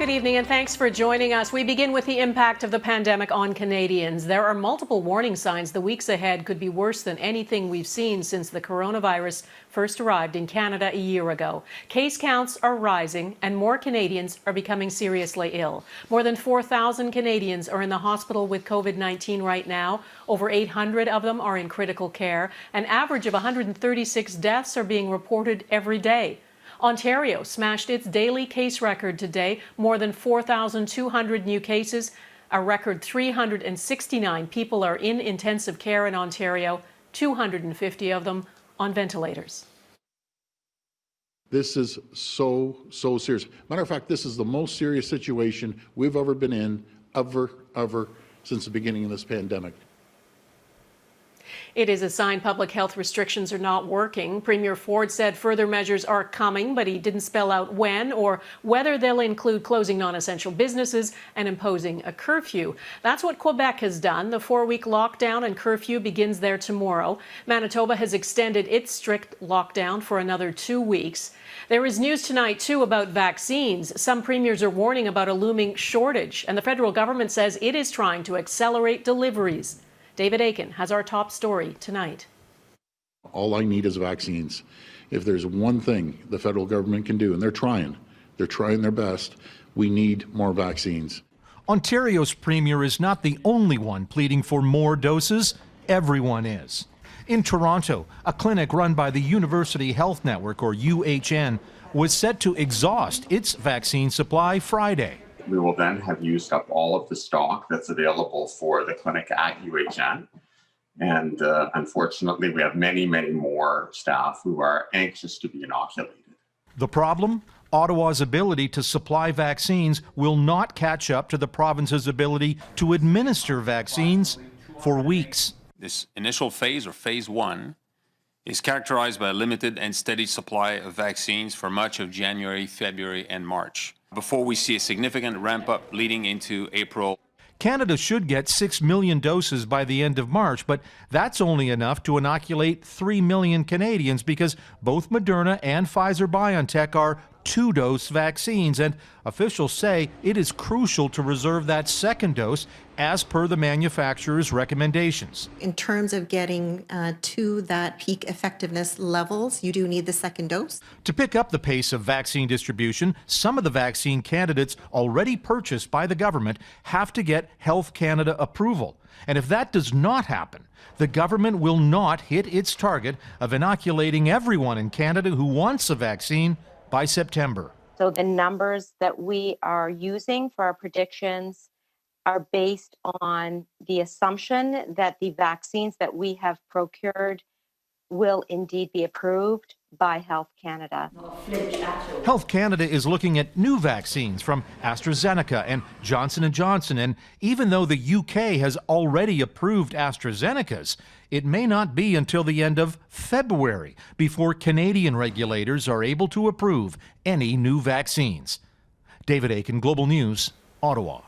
Good evening and thanks for joining us. We begin with the impact of the pandemic on Canadians. There are multiple warning signs the weeks ahead could be worse than anything we've seen since the coronavirus first arrived in Canada a year ago. Case counts are rising and more Canadians are becoming seriously ill. More than 4,000 Canadians are in the hospital with COVID-19 right now. Over 800 of them are in critical care. An average of 136 deaths are being reported every day. Ontario smashed its daily case record today, more than 4,200 new cases. A record 369 people are in intensive care in Ontario, 250 of them on ventilators. This is so serious. Matter of fact, this is the most serious situation we've ever been in, ever, since the beginning of this pandemic. It is a sign public health restrictions are not working. Premier Ford said further measures are coming, but he didn't spell out when or whether they'll include closing non-essential businesses and imposing a curfew. That's what Quebec has done. The 4-week lockdown and curfew begins there tomorrow. Manitoba has extended its strict lockdown for another 2 weeks. There is news tonight, too, about vaccines. Some premiers are warning about a looming shortage, and the federal government says it is trying to accelerate deliveries. David Akin has our top story tonight. All I need is vaccines. If there's one thing the federal government can do, and they're trying their best, we need more vaccines. Ontario's premier is not the only one pleading for more doses. Everyone is. In Toronto, a clinic run by the University Health Network, or UHN, was set to exhaust its vaccine supply Friday. We will then have used up all of the stock that's available for the clinic at UHN. And unfortunately, we have many more staff who are anxious to be inoculated. The problem? Ottawa's ability to supply vaccines will not catch up to the province's ability to administer vaccines for weeks. This initial phase, or phase 1, is characterized by a limited and steady supply of vaccines for much of January, February, and March, before we see a significant ramp-up leading into April. Canada should get 6 million doses by the end of March, but that's only enough to inoculate 3 million Canadians because both Moderna and Pfizer-BioNTech are 2-dose vaccines, and officials say it is crucial to reserve that second dose as per the manufacturer's recommendations. In terms of getting to that peak effectiveness levels, you do need the second dose. To pick up the pace of vaccine distribution, some of the vaccine candidates already purchased by the government have to get Health Canada approval. And if that does not happen, the government will not hit its target of inoculating everyone in Canada who wants a vaccine by September. So the numbers that we are using for our predictions are based on the assumption that the vaccines that we have procured will indeed be approved by Health Canada. Health Canada is looking at new vaccines from AstraZeneca and Johnson & Johnson, and even though the UK has already approved AstraZeneca's, it may not be until the end of February before Canadian regulators are able to approve any new vaccines. David Akin, Global News, Ottawa.